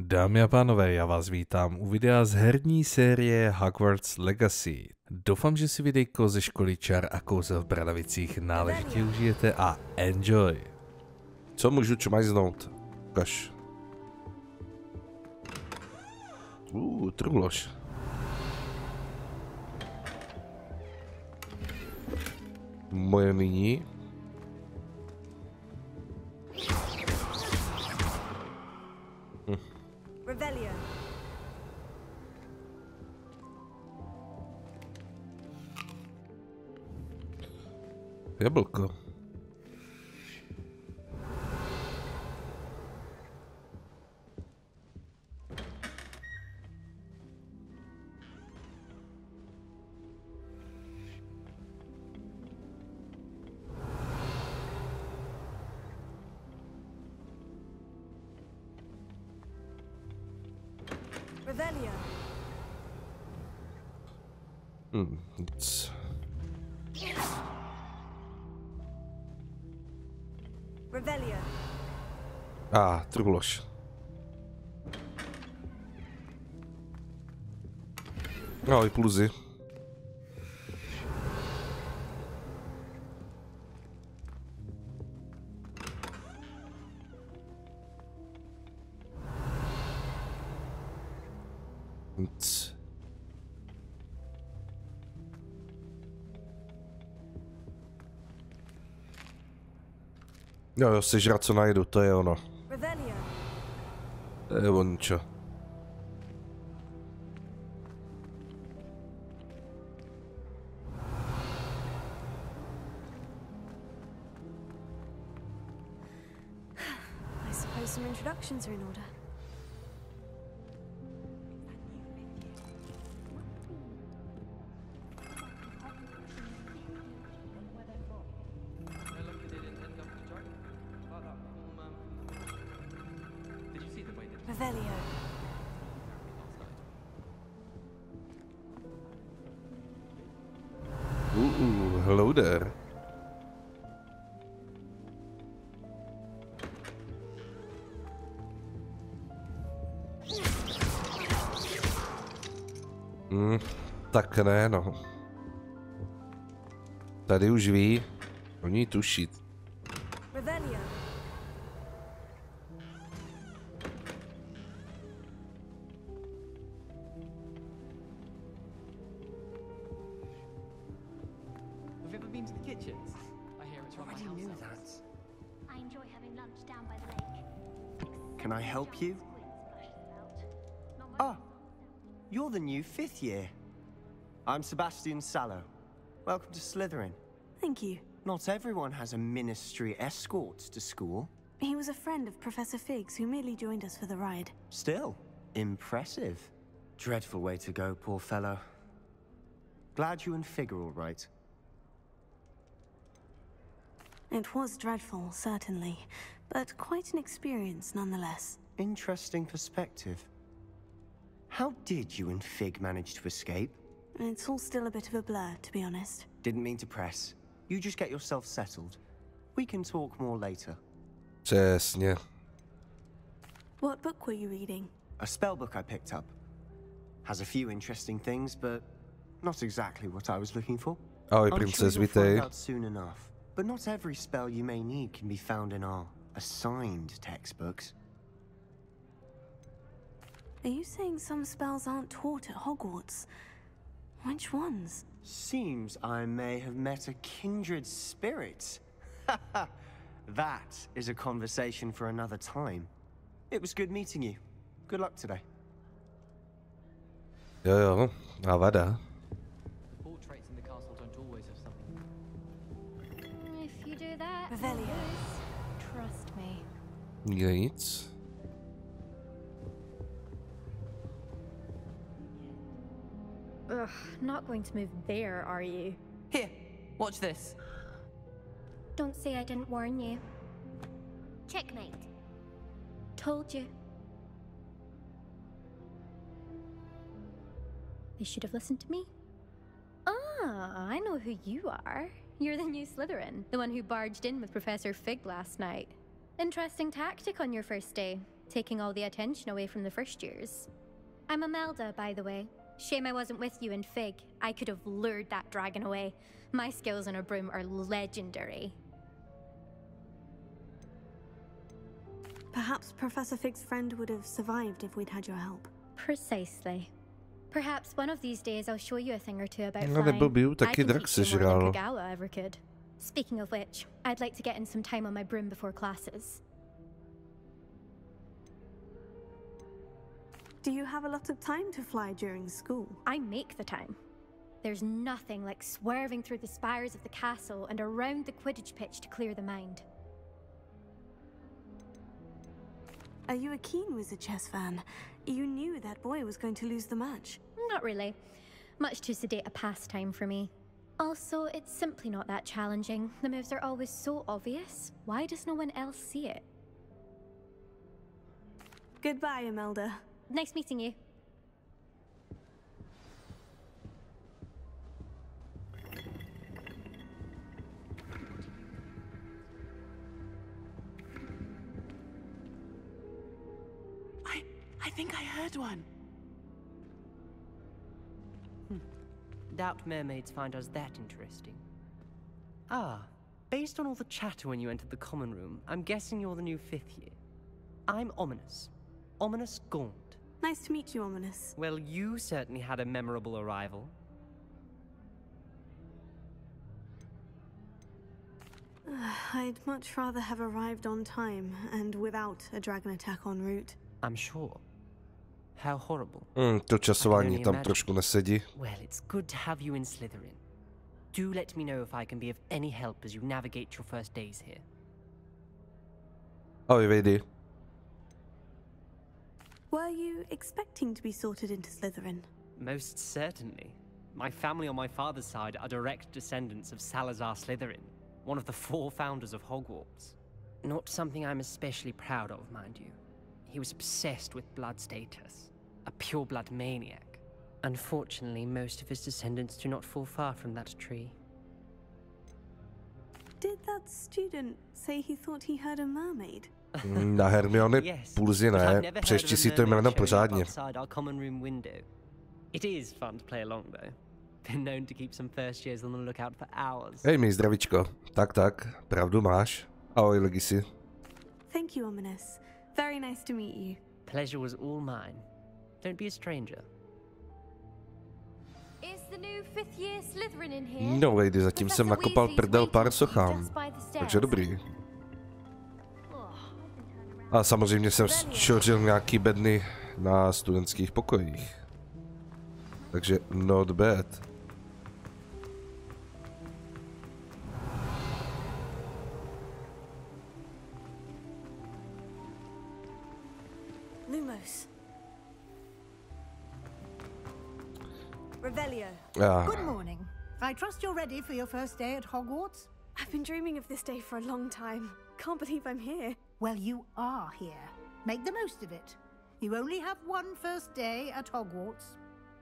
Dámy a pánové, já vás vítám u videa z herní série Hogwarts Legacy. Doufám, že si videjko ze školy čar a kouzel v Bradavicích náležitě užijete a enjoy. Co můžu čmajznout? Kaž. Truhlož. Moje nyní. Jablko. Truhlož. No i pluzy. Jo, sežrat co najdu, to je ono. To je ončo. I suppose some introductions are in order. Hello there. Tak ne, no. Tady už ví. Oni tuší. Can I help you? Ah, you're the new 5th year. I'm Sebastian Sallow. Welcome to Slytherin. Thank you. Not everyone has a ministry escort to school. He was a friend of Professor Fig's who merely joined us for the ride. Still, impressive. Dreadful way to go, poor fellow. Glad you and Fig are all right. It was dreadful, certainly, but quite an experience nonetheless. Interesting perspective. How did you and Fig manage to escape? It's all still a bit of a blur, to be honest. Didn't mean to press. You just get yourself settled. We can talk more later. Přesně. What book were you reading? A spell book I picked up. Has a few interesting things, but not exactly what I was looking for. Ahoj, I'm princes, sure you'll find vítej. out soon enough. But not every spell you may need can be found in our assigned textbooks. Are you saying some spells aren't taught at Hogwarts? Which ones? Seems I may have met a kindred spirit. That is a conversation for another time. It was good meeting you. Good luck today. Jo, avada. Portraits in the castle don't always have something. If you do that, Revelio. trust me. Nic. Ugh, not going to move there, are you? Here, watch this. Don't say I didn't warn you. Checkmate. Told you. They should have listened to me. Ah, I know who you are. You're the new Slytherin, the one who barged in with Professor Fig last night. Interesting tactic on your first day. taking all the attention away from the first years. I'm Imelda, by the way. Shame I wasn't with you in Fig. I could have lured that dragon away. My skills on a broom are legendary. Perhaps Professor Fig's friend would have survived if we'd had your help. Precisely. Perhaps one of these days I'll show you a thing or two about No, flying. nebyl by I taky can drak teach you more than sežral. Kagawa ever could. Speaking of which, I'd like to get in some time on my broom before classes. Do you have a lot of time to fly during school? I make the time. There's nothing like swerving through the spires of the castle and around the Quidditch pitch to clear the mind. Are you a keen Wizard chess fan? You knew that boy was going to lose the match. Not really. Much too sedate a pastime for me. Also, it's simply not that challenging. The moves are always so obvious. Why does no one else see it? Goodbye, Imelda. Nice meeting you. I think I heard one. Doubt mermaids find us that interesting. Ah, based on all the chatter when you entered the common room, I'm guessing you're the new 5th year. I'm Ominous. Ominous Gaunt. Nice to meet you, Ominous. Well, you certainly had a memorable arrival. I'd much rather have arrived on time and without a dragon attack en route. I'm sure. How horrible. To časování tam trošku nesedí. Well, it's good to have you in Slytherin. Do let me know if I can be of any help as you navigate your first days here. Ahoj, Vejdy. Were you expecting to be sorted into Slytherin? Most certainly. My family on my father's side are direct descendants of Salazar Slytherin, one of the 4 founders of Hogwarts. Not something I'm especially proud of, mind you. He was obsessed with blood status, a pure-blood maniac. Unfortunately, most of his descendants do not fall far from that tree. Did that student say he thought he heard a mermaid? Na Hermiony pulzy ne, přečti si to jméno pořádně. It is fun to play along though. Been known to keep some first years on the lookout for hours. Hej mi, zdravíčko. Tak, pravdu máš. Ahoj, Legacy. Thank you, Ominous. Very nice to meet you. Pleasure was all mine. Don't be a stranger. Is the new 5th year Slytherin in here? No, Vejdy, zatím jsem nakopal prdel pár sochám. Takže dobrý. A samozřejmě jsem zčořil nějaký bedny na studentských pokojích. Takže not bad. Lumos. Revelio. Good morning. I trust you're ready for your first day at Hogwarts? I've been dreaming of this day for a long time. Can't believe I'm here. Well, you are here. Make the most of it. You only have one first day at Hogwarts.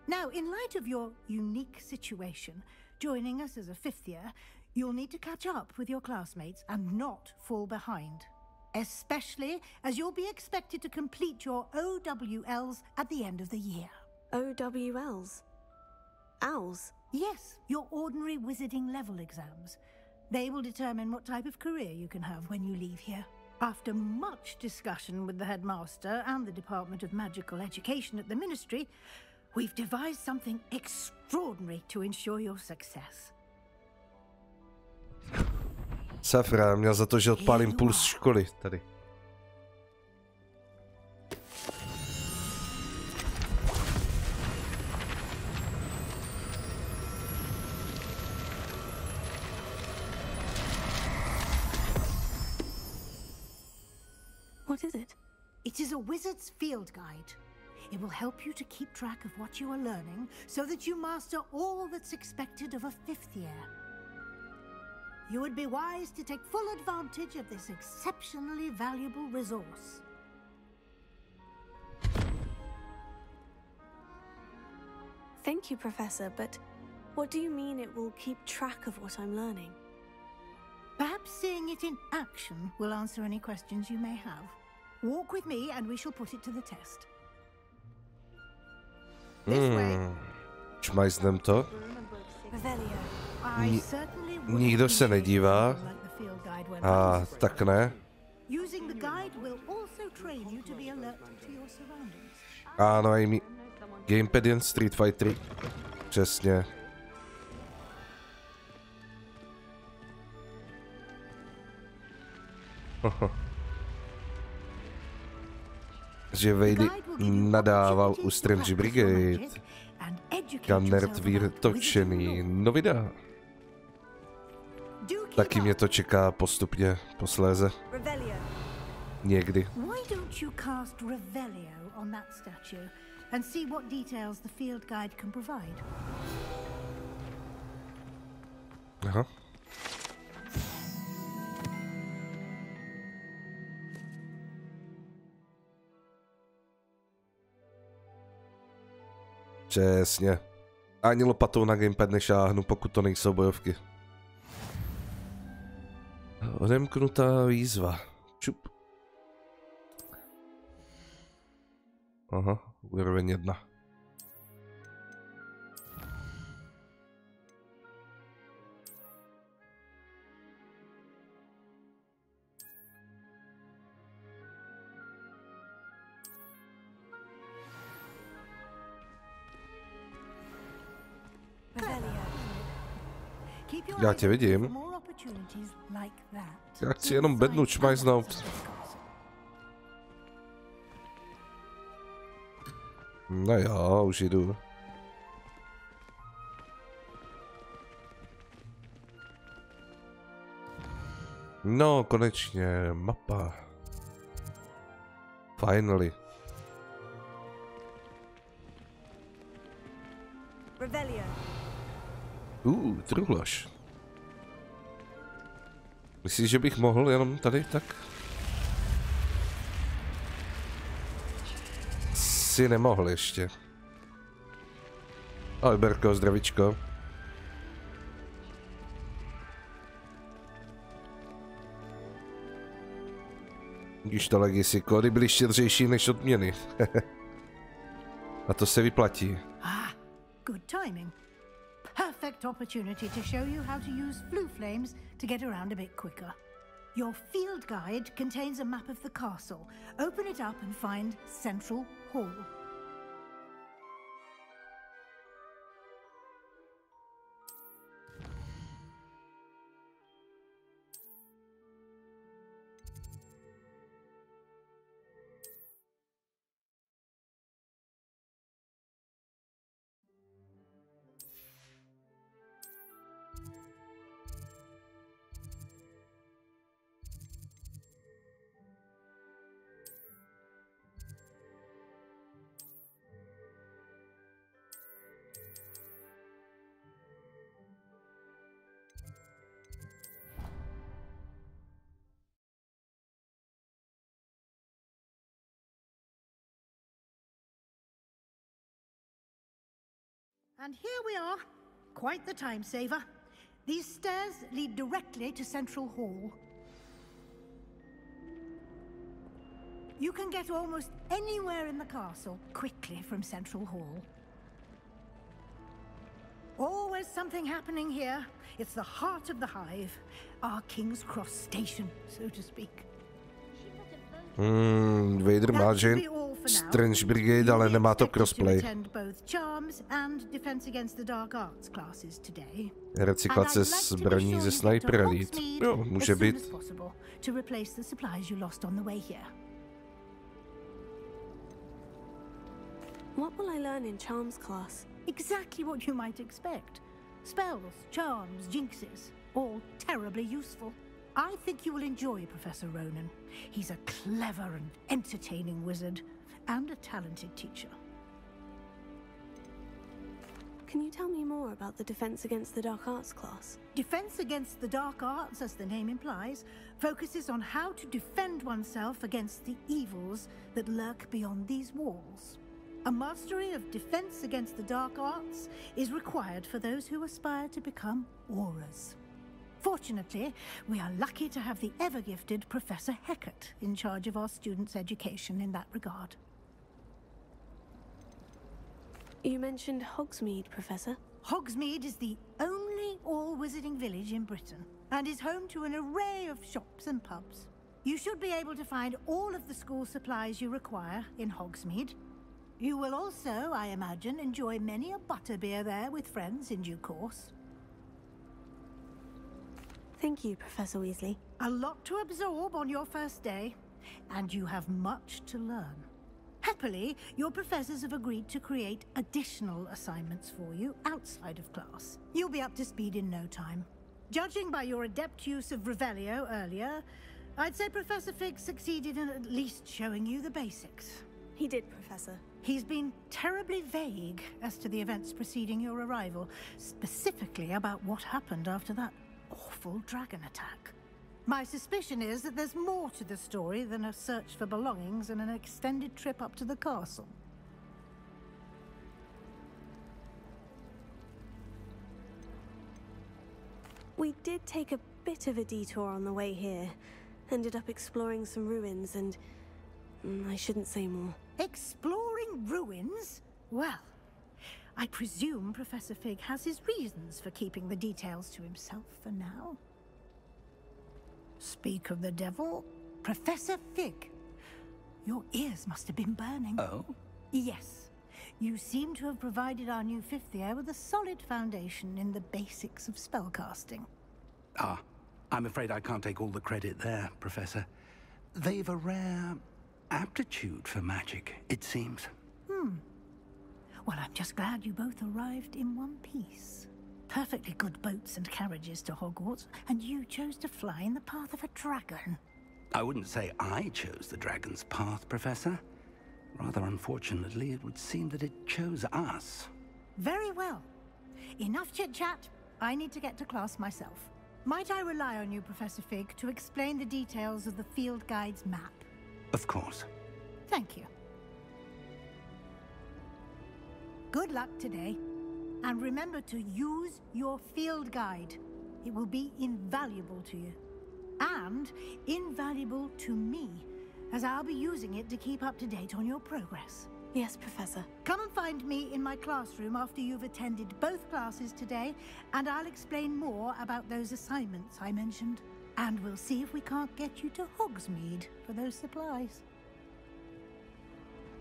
Now, in light of your unique situation, joining us as a 5th year, you'll need to catch up with your classmates and not fall behind. Especially as you'll be expected to complete your OWLs at the end of the year. OWLs? Owls? Yes, your ordinary wizarding level exams. They will determine what type of career you can have when you leave here. After much discussion with the headmaster and the Department of Magical Education at the Ministry, we've devised something extraordinary to ensure your success. Safra, měl za to, že odpálím puls školy tady. What is it? It is a wizard's field guide. It will help you to keep track of what you are learning so that you master all that's expected of a 5th year. You would be wise to take full advantage of this exceptionally valuable resource. Thank you, Professor, but what do you mean it will keep track of what I'm learning? Perhaps seeing it in action will answer any questions you may have. Walk with me and we shall put it to the test. Čmajznem to. I certainly would Nikdo se nedívá. like the field guide went A on. tak ne. Using the guide will also train you to be alert to your surroundings. Ano, i mi... Gamepad jen Street Fighter. Přesně. Že Vejdy nadával u Strange Brigade. Kannertvír točený. No vydá. Taky mě to čeká postupně, posléze. Někdy. Why don't you cast Revelio on that statue and see what details the field guide can provide? Aha. Přesně. Ani lopatou na gamepad nešáhnu, pokud to nejsou bojovky. Odemknutá výzva. Čup. Aha, úroveň 1. Já tě vidím. Já chci jenom bednu čmajznout. No jo, už jdu. No, konečně, mapa. Finally. Truhlož. Myslíš, že bych mohl jenom tady tak? Si nemohl ještě. Ahoj Berko, zdravíčko. Když to Legacy kódy byly štědřejší než odměny. A to se vyplatí. Good timing. Perfect opportunity to show you how to use flue flames to get around a bit quicker. Your field guide contains a map of the castle. Open it up and find Central Hall. And here we are. Quite the time saver. These stairs lead directly to Central Hall. You can get almost anywhere in the castle quickly from Central Hall. Always something happening here. It's the heart of the hive. Our King's Cross station, so to speak. Vader má že Strange Brigade, ale nemá to crossplay. Recyklace zbraní ze Sniper Elite. Jo, může být. What will I learn in charms class? Exactly what you might expect. Spells, charms, jinxes, all terribly useful. I think you will enjoy Professor Ronan. He's a clever and entertaining wizard, and a talented teacher. Can you tell me more about the Defense Against the Dark Arts class? Defense Against the Dark Arts, as the name implies, focuses on how to defend oneself against the evils that lurk beyond these walls. A mastery of Defense Against the Dark Arts is required for those who aspire to become auras. Fortunately, we are lucky to have the ever-gifted Professor Hecat in charge of our students' education in that regard. You mentioned Hogsmeade, Professor. Hogsmeade is the only all-wizarding village in Britain and is home to an array of shops and pubs. You should be able to find all of the school supplies you require in Hogsmeade. You will also, I imagine, enjoy many a butterbeer there with friends in due course. Thank you, Professor Weasley. A lot to absorb on your first day, and you have much to learn. Happily, your professors have agreed to create additional assignments for you outside of class. You'll be up to speed in no time. Judging by your adept use of Revelio earlier, I'd say Professor Fig succeeded in at least showing you the basics. He did, Professor. He's been terribly vague as to the events preceding your arrival, specifically about what happened after that awful dragon attack. My suspicion is that there's more to the story than a search for belongings and an extended trip up to the castle. We did take a bit of a detour on the way here. Ended up exploring some ruins and... I shouldn't say more. Exploring ruins? Well, I presume Professor Fig has his reasons for keeping the details to himself for now. Speak of the devil, Professor Fig. Your ears must have been burning. Oh? Yes. You seem to have provided our new fifth year with a solid foundation in the basics of spellcasting. Ah, I'm afraid I can't take all the credit there, Professor. They've a rare aptitude for magic, it seems. Well, I'm just glad you both arrived in one piece. Perfectly good boats and carriages to Hogwarts, and you chose to fly in the path of a dragon. I wouldn't say I chose the dragon's path, Professor. Rather unfortunately, it would seem that it chose us. Very well. Enough chit-chat. I need to get to class myself. Might I rely on you, Professor Fig, to explain the details of the field guide's map? Of course. Thank you. Good luck today. And remember to use your field guide. It will be invaluable to you. And invaluable to me, as I'll be using it to keep up to date on your progress. Yes, Professor. Come and find me in my classroom after you've attended both classes today, and I'll explain more about those assignments I mentioned. And we'll see if we can't get you to Hogsmeade for those supplies.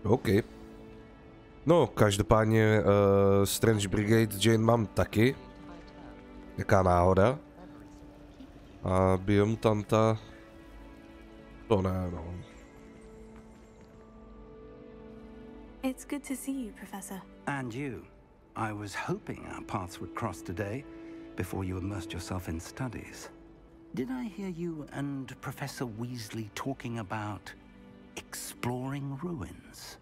OK. No, každopádně Strange Brigade Jane mám taky. Jaká náhoda. A biomutanta... To ne, no. It's good to see you, Professor. And you. I was hoping our paths would cross today, before you immersed yourself in studies. Did I hear you and Professor Weasley talking about exploring ruins?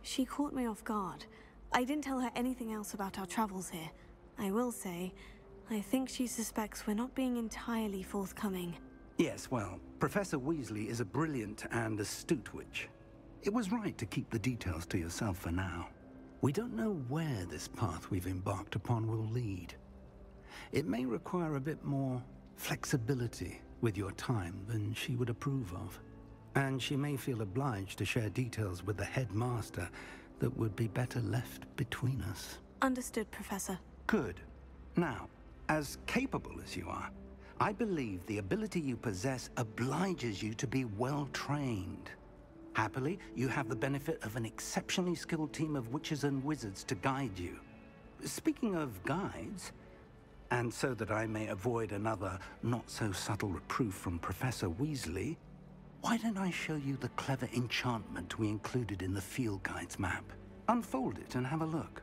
She caught me off guard. I didn't tell her anything else about our travels here. I will say, I think she suspects we're not being entirely forthcoming. Yes, well, Professor Weasley is a brilliant and astute witch. It was right to keep the details to yourself for now. We don't know where this path we've embarked upon will lead. It may require a bit more flexibility with your time than she would approve of. And she may feel obliged to share details with the headmaster that would be better left between us. Understood, Professor. Good. Now, as capable as you are, I believe the ability you possess obliges you to be well trained. Happily, you have the benefit of an exceptionally skilled team of witches and wizards to guide you. Speaking of guides, and so that I may avoid another not-so-subtle reproof from Professor Weasley, why don't I show you the clever enchantment we included in the field guide's map? Unfold it and have a look.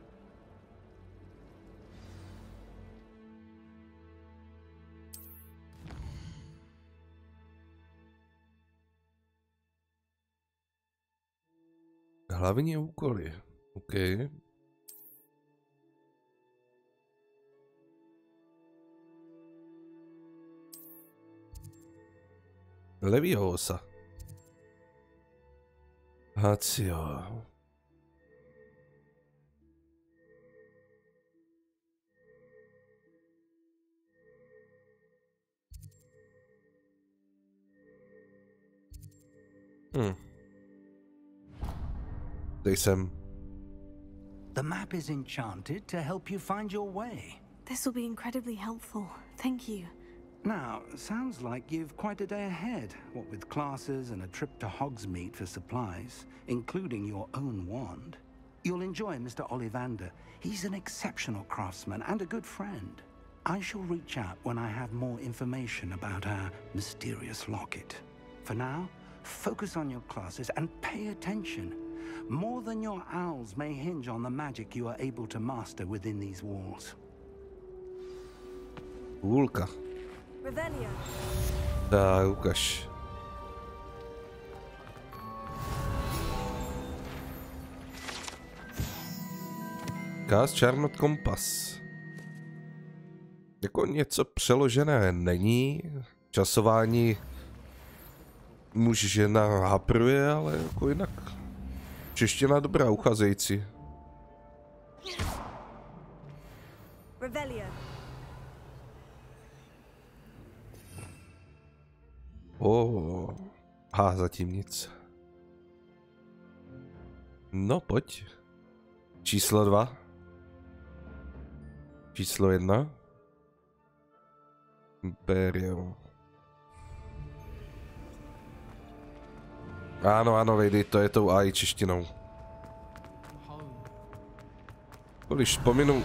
Hlavní úkoly. OK. Leviosa. Hacio. Tady jsem. The map is enchanted to help you find your way. This will be incredibly helpful. Thank you. Now, sounds like you've quite a day ahead, what with classes and a trip to Hogsmeade for supplies, including your own wand. You'll enjoy Mr. Ollivander. He's an exceptional craftsman and a good friend. I shall reach out when I have more information about our mysterious locket. For now, focus on your classes and pay attention. More than your owls may hinge on the magic you are able to master within these walls. Hůlka. Revelio. Tak, ukaž. Cast Charmed kompas. Jako něco přeložené není. Časování muž žena hapruje, ale jako jinak. Čeština dobrá, ucházející. Revelio. Zatím nic. No, pojď. Číslo 2. Číslo 1. Imperium. Ano, Vydejte, to je tou AI češtinou. Když pominu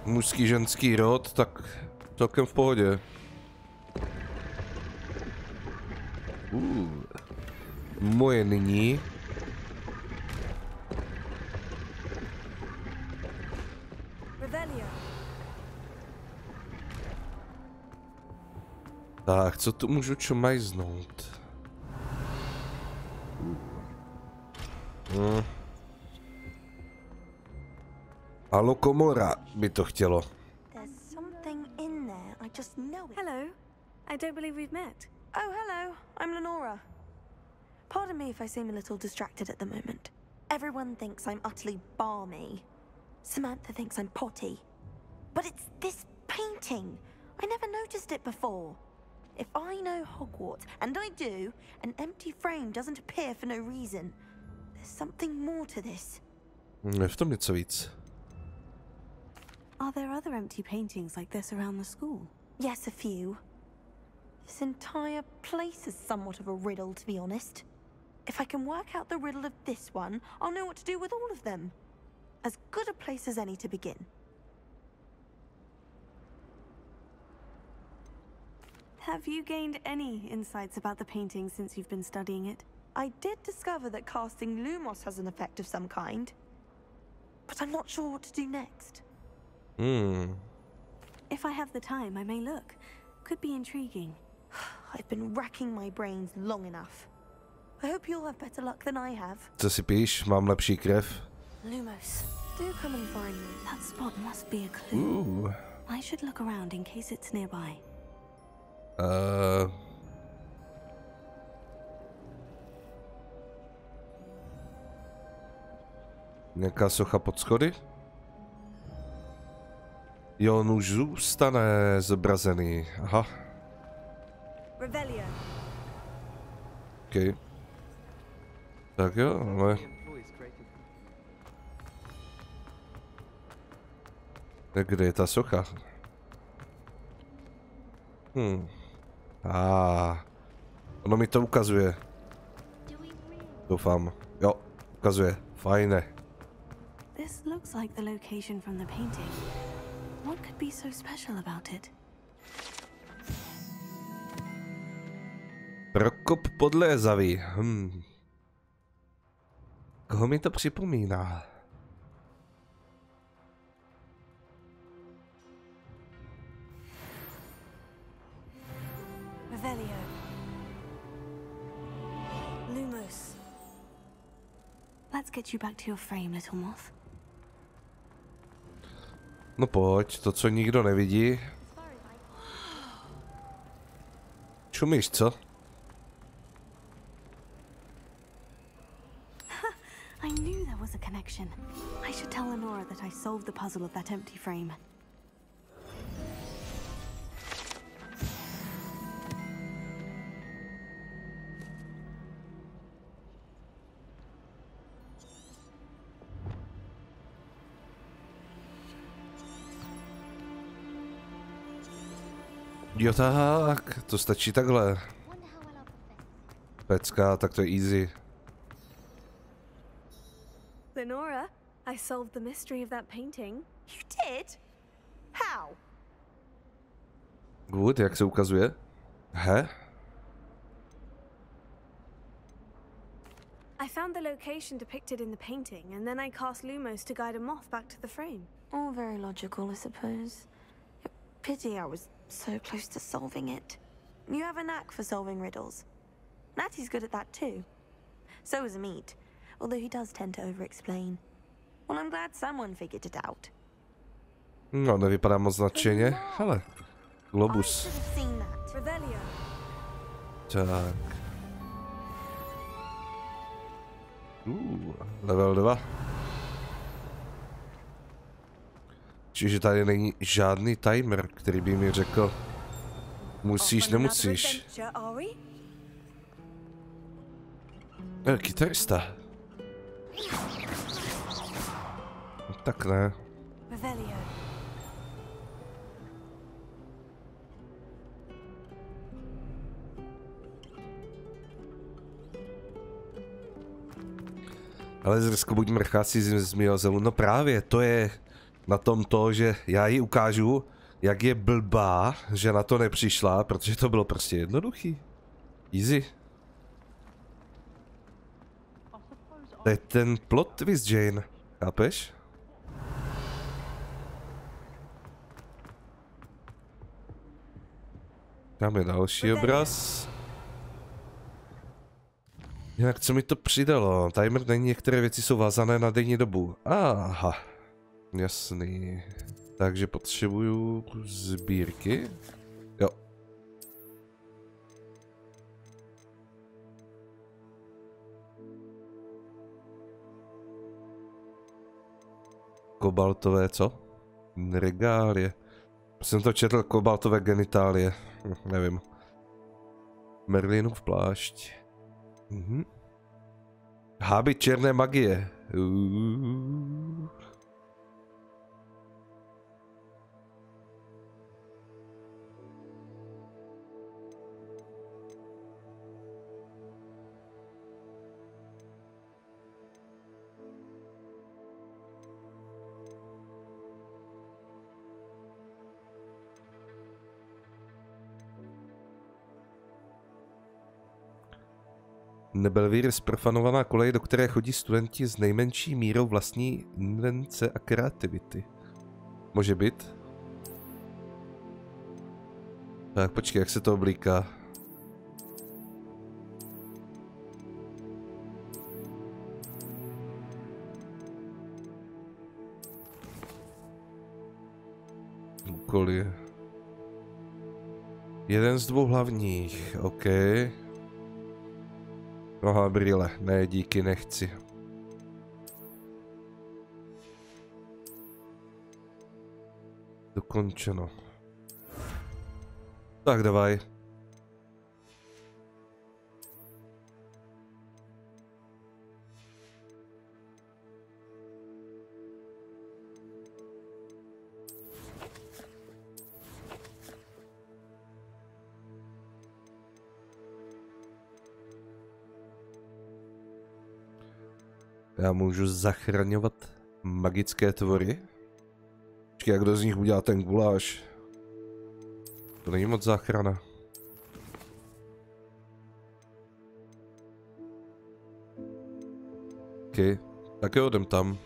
mužský, ženský rod, tak celkem v pohodě. Moje nyní. Tak, co tu můžu čomajznout? A lokomora by to chtělo. Hello. I don't believe we've met. Oh, hello. I'm Lenora. Pardon me if I seem a little distracted at the moment. Everyone thinks I'm utterly balmy. Samantha thinks I'm potty. But it's this painting. I never noticed it before. If I know Hogwarts, and I do, an empty frame doesn't appear for no reason. There's something more to this. Je v tom něco víc. Are there other empty paintings like this around the school? Yes, a few. This entire place is somewhat of a riddle, to be honest. If I can work out the riddle of this one, I'll know what to do with all of them. As good a place as any to begin. Have you gained any insights about the painting since you've been studying it? I did discover that casting Lumos has an effect of some kind. But I'm not sure what to do next. If I have the time, I may look. Could be intriguing. I've been racking my brains long enough. I hope you'll have better luck than I have. Co si píš? Mám lepší krev. Lumos, do come and find me. That spot must be a clue. I should look around in case it's nearby. Nějaká socha pod schody? Jo, on už zůstane zobrazený. Aha. Revelio. OK. Tak jo, ale... Kde je ta socha? Ono mi to ukazuje. Doufám. Jo, ukazuje. Fajné. This looks like the location from the painting. What could be so special about it? Prokop podlézavý. Koho mi to připomíná? Revelio. Lumos. Let's get you back to your frame, little moth. No pojď, to, co nikdo nevidí. Čumíš, co? I knew there was a connection. I should tell Lenora that I solved the puzzle of that empty frame. Jo tak, to stačí takhle. Pecka, tak to je easy. Lenora, I solved the mystery of that painting. You did? How? Good, jak se ukazuje? He? I found the location depicted in the painting, and then I cast Lumos to guide a moth back to the frame. All very logical, I suppose. Pity I was so close to solving it. You have a knack for solving riddles. Natty's good at that too. So is Amit, although he does tend to over-explain. Well, I'm glad someone figured it out. No, nevypadá moc nadšeně. Hele, globus. Tak. Level 2. Čiže tady není žádný timer, který by mi řekl, musíš, nemusíš. Kytarista. Tak ne. Ale zrsko buď mrcháci z Miozelu. No právě, to je na tom to, že já jí ukážu, jak je blbá, že na to nepřišla, protože to bylo prostě jednoduchý. Easy. To je ten plot twist, Jane. Chápeš? Tam je další obraz. Jinak co mi to přidalo? Timer není, některé věci jsou vázané na denní dobu. Aha. Jasný. Takže potřebuju sbírky. Jo. Kobaltové, co? Regálie. Jsem to četl, kobaltové genitálie. Nevím. Merlinův plášť. Hábit černé magie. Nebelvír zprofanovaná kolej, do které chodí studenti s nejmenší mírou vlastní invence a kreativity. Může být? Tak počkej, jak se to oblíká. Úkoly. Jeden z dvou hlavních, OK. Aha, brýle, ne díky, nechci. Dokončeno. Tak davaj. Já můžu zachraňovat magické tvory? Počkej, jak kdo z nich udělá ten guláš? To není moc záchrana. OK, tak jo, jdem tam.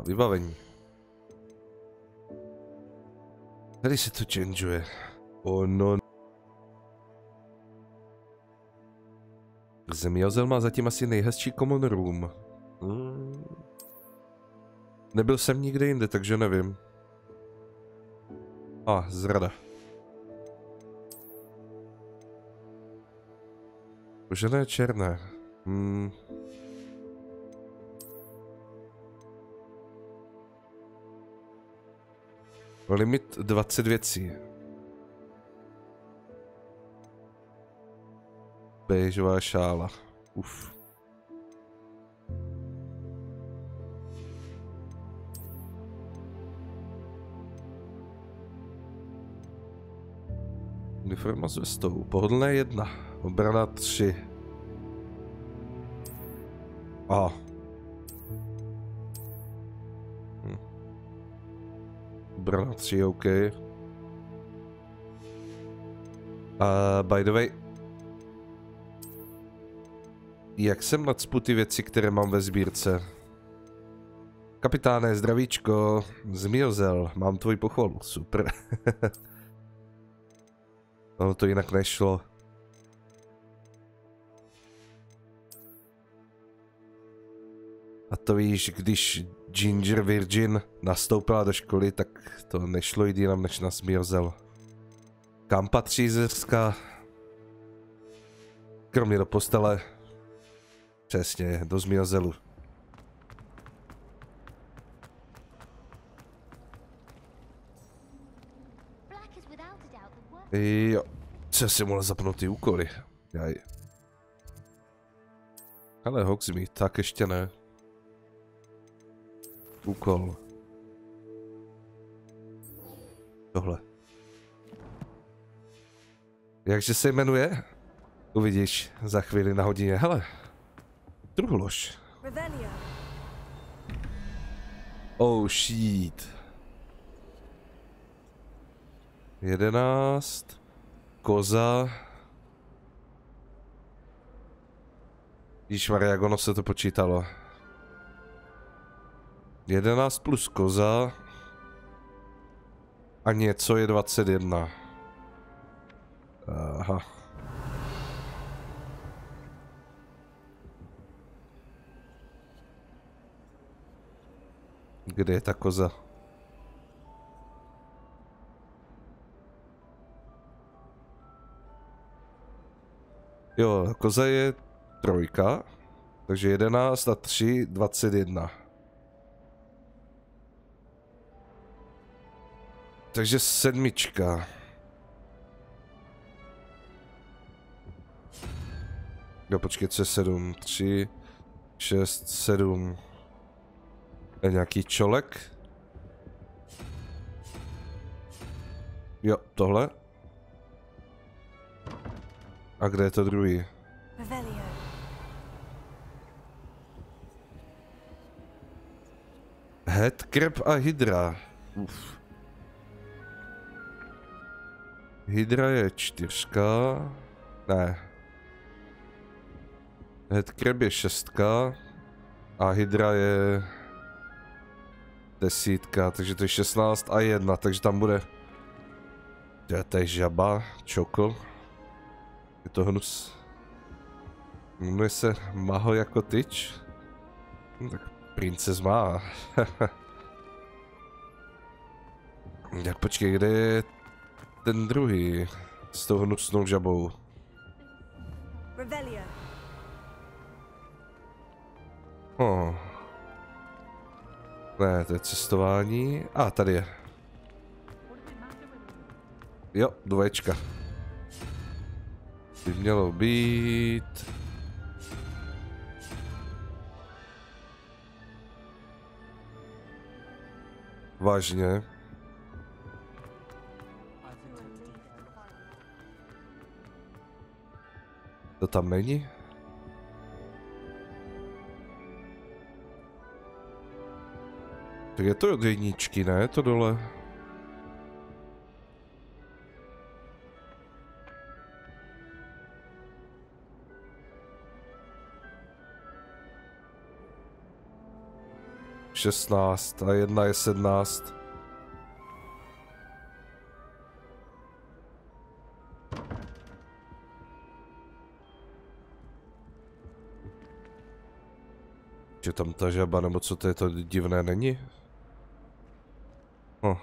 Vybavení. Tady se to changeuje. No. Zemiozel má zatím asi nejhezčí common room. Nebyl jsem nikde jinde, takže nevím. Zrada. Kožené černé. Limit 20 věcí. Béžová šála. Uf. Uniforma s vestou. Pohodlné 1. Obrana 3. Aha. Obrana 3, OK. By the way. Jak jsem nacpu ty věci, které mám ve sbírce? Kapitáne, zdravíčko. Zmiozel, mám tvoji pochvalu. Super. No, to jinak nešlo. A to víš, když Ginger Virgin nastoupila do školy, tak to nešlo jít jinam než na Zmiozel. Kam patří Zerska? Kromě do postele. Přesně, do Zmiozelu. Jo, co si mohl zapnout ty úkoly? Jaj. Ale Hogsmeade, tak ještě ne. Úkol. Tohle. Jakže se jmenuje? Uvidíš za chvíli na hodině. Hele. Druhlož. Oh shit. 11. Koza. Ježišmarja, jak ono se to počítalo. 11 plus koza. A něco je 21. Aha. Kde je ta koza? Jo, koza je 3, takže 11 a 3, 21. Takže 7. Jo, počkej, co je 7? 3, 6, 7. Je nějaký čolek? Jo, tohle. A kde je to druhý? Headcrab a hydra. Uf. Hydra je 4. Ne. Headcrab je 6. A hydra je 10, takže to je 16 a 1, takže tam bude. To je žaba, čokl. Je to hnus. Jmenuje se Maho jako tyč. Tak princes má. Tak počkej, kde je ten druhý s tou hnusnou žabou? Oh. Ne, to je cestování. A tady je. Jo, 2. By mělo být. Vážně. To tam není? Tak je to od 1, ne? To dole. Šestnáct a 1 je 17. Že tam ta žaba, nebo co to je, to divné není? Oh.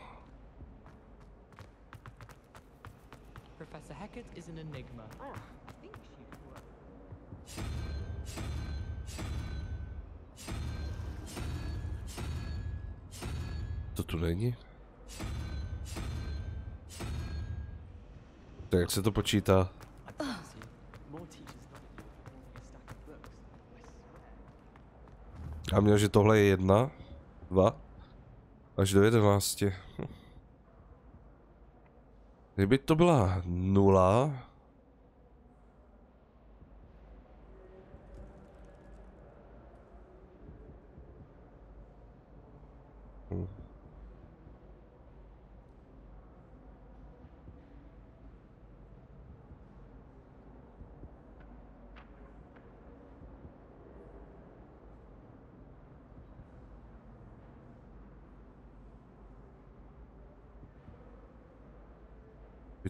To tu není? Tak jak se to počítá? A měl, že tohle je 1, 2, až do 11. Kdyby to byla 0...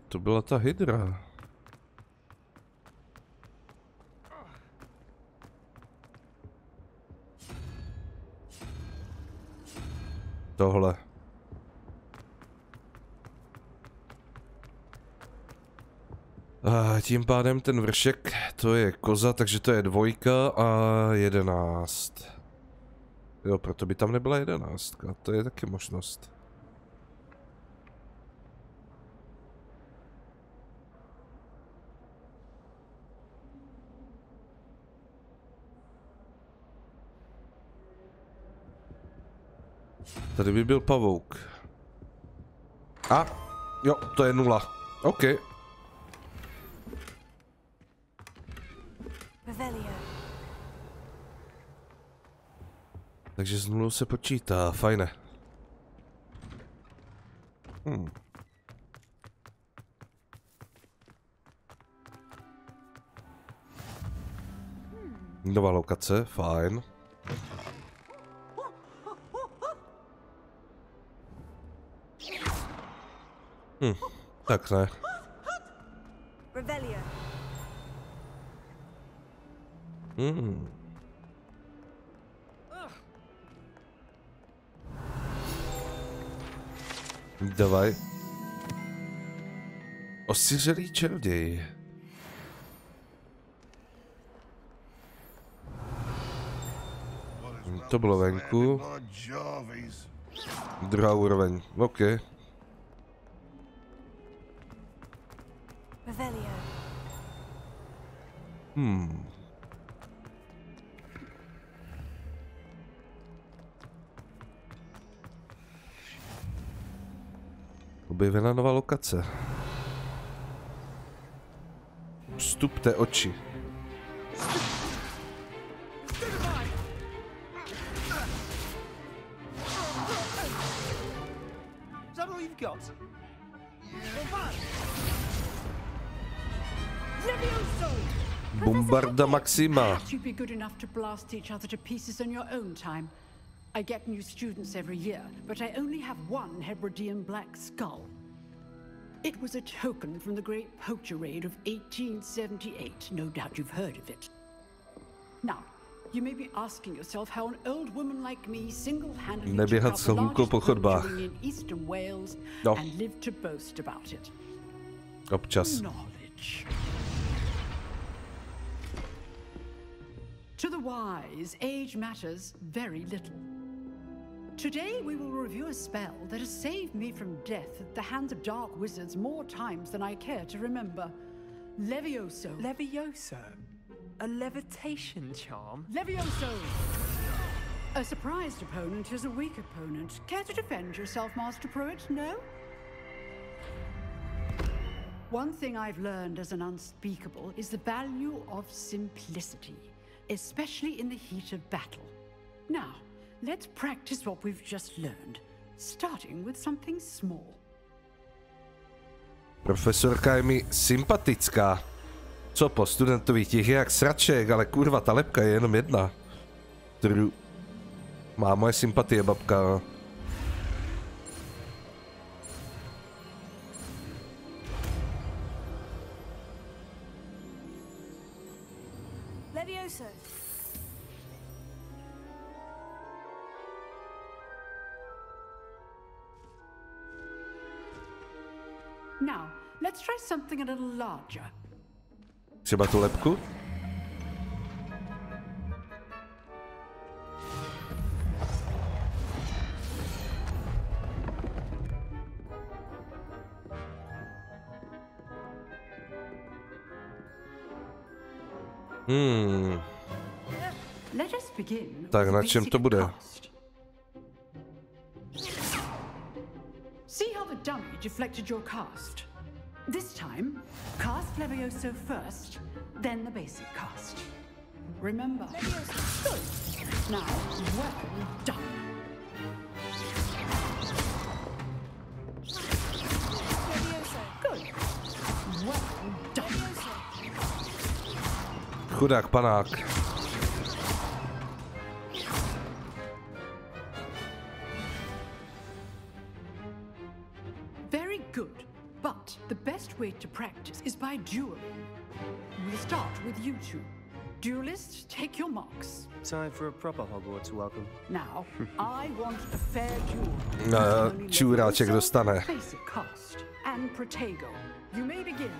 To byla ta hydra. Tohle. A tím pádem ten vršek, to je koza, takže to je 2 a 11. Jo, proto by tam nebyla 11. To je taky možnost. Tady by byl pavouk. A, jo, to je 0. OK. Takže s 0 se počítá, fajne. Nová lokace, fajn. Tak ne. Davaj. Osiřelý čaroděj. To bylo venku. Druhá úroveň, OK. Objevena nová lokace. Vstupte oči. Bombarda Maxima. You'd be good enough to blast each other to pieces in your own time. I get new students every year, but I only have one Hebridean black skull. It was a token from the Great Poacher Raid of 1878. No doubt you've heard of it. Now, you may be asking yourself how an old woman like me single-handedly took out the largest poacher in eastern Wales and lived to boast about it. Občas. Knowledge. To the wise, age matters very little. Today we will review a spell that has saved me from death at the hands of dark wizards more times than I care to remember. Levioso. Levioso? A levitation charm? Levioso! A surprised opponent is a weak opponent. Care to defend yourself, Master Pruitt? No? One thing I've learned as an unspeakable is the value of simplicity, especially in the heat of battle. Now, let's practice what we've just learned, starting with something small. Profesorka je mi sympatická. Co po studentovi těch je jak sraček, ale kurva, ta lebka je jenom jedna. Kterou má moje sympatie, babka. Levioso. Now, let's try something a little larger. Třeba tu lebku? Tak na čem to bude? See how the dummy deflected your cast? This time, cast Levioso first, then the basic cast. Remember. Good. Now, well done. Good. Well done. Chudák panák. Very good. But the best way to practice is by dueling. We'll start with you two. Duelists, take your marks. Time for a proper Hogwarts welcome. Now, I want a fair duel. Čuráček dostane. Basic cast and Protego. You may begin.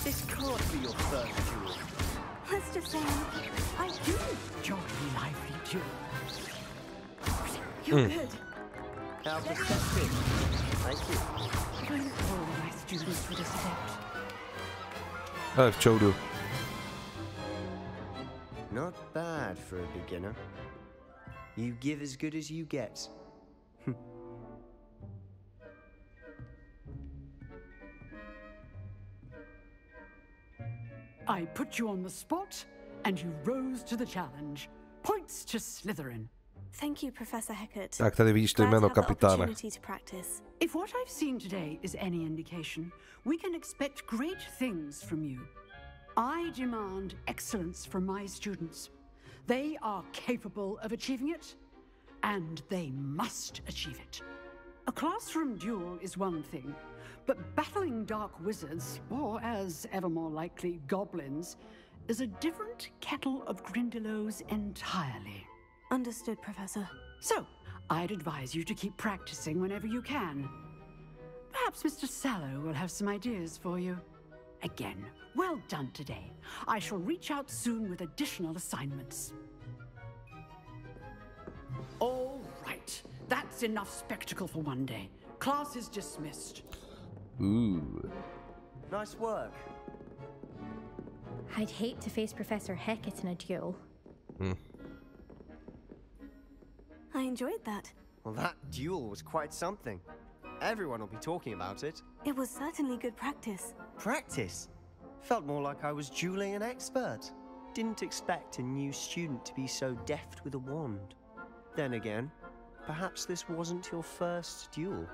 This can't be your first duel. Let's just say I do enjoy lively duels. you're good. How perceptive. Thank you. I hope all my students would accept. Ale v čoudu. Not bad for a beginner. You give as good as you get. I put you on the spot, and you rose to the challenge. Points to Slytherin. Thank you, Professor Hecat. Tak tady vidíš to Glad to jméno have the kapitána. opportunity to practice. If what I've seen today is any indication, we can expect great things from you. I demand excellence from my students. They are capable of achieving it, and they must achieve it. A classroom duel is one thing, but battling dark wizards, or as ever more likely, goblins, is a different kettle of Grindylows entirely. Understood, Professor. So, I'd advise you to keep practicing whenever you can. Perhaps Mr. Sallow will have some ideas for you. Again, well done today. I shall reach out soon with additional assignments. All right, that's enough spectacle for one day. Class is dismissed. Ooh. Nice work. I'd hate to face Professor Hecat in a duel. I enjoyed that. Well, that duel was quite something. Everyone will be talking about it. It was certainly good practice. Practice? Felt more like I was dueling an expert. Didn't expect a new student to be so deft with a wand. Then again, perhaps this wasn't your first duel.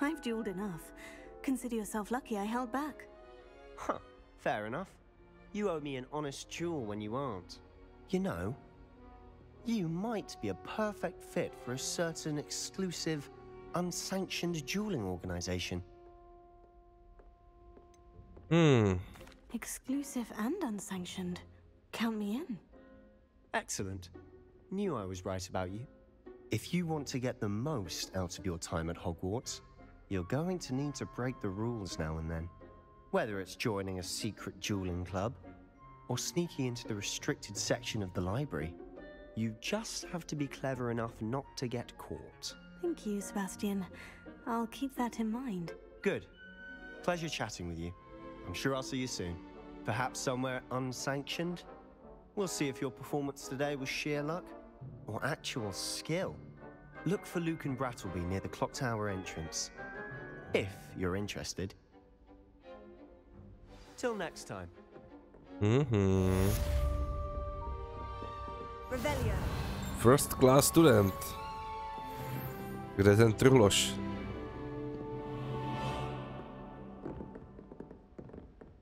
I've dueled enough. Consider yourself lucky I held back. Huh, fair enough. You owe me an honest duel when you aren't. You know, you might be a perfect fit for a certain exclusive, unsanctioned dueling organization. Exclusive and unsanctioned. Count me in. Excellent. Knew I was right about you. If you want to get the most out of your time at Hogwarts, you're going to need to break the rules now and then. Whether it's joining a secret dueling club, or sneaking into the restricted section of the library, you just have to be clever enough not to get caught. Thank you, Sebastian. I'll keep that in mind. Good. Pleasure chatting with you. I'm sure I'll see you soon. Perhaps somewhere unsanctioned? We'll see if your performance today was sheer luck, or actual skill. Look for Luke and Brattleby near the clock tower entrance. If you're interested. Till next time. Revelio. First class student. Kde je ten truhloš?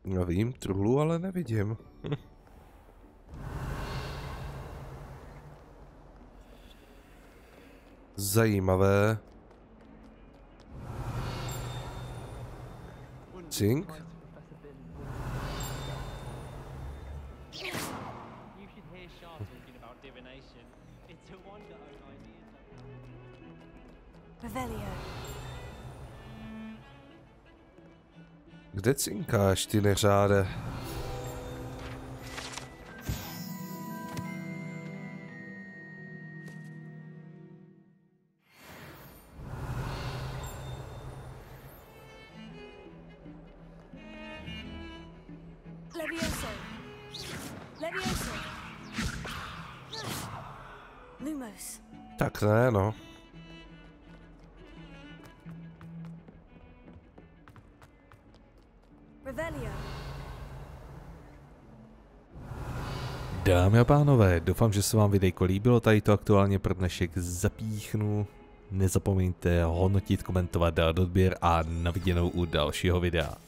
No vím, truhlu, ale nevidím. Zajímavé. Cink? Revelio. Kde cinkáš, ty neřáde? close. Tak ne, no. Revelio. Dámy a pánové, doufám, že se vám videjko líbilo, tady to aktuálně pro dnešek zapíchnu. Nezapomeňte hodnotit, komentovat, dát odběr a na viděnou u dalšího videa.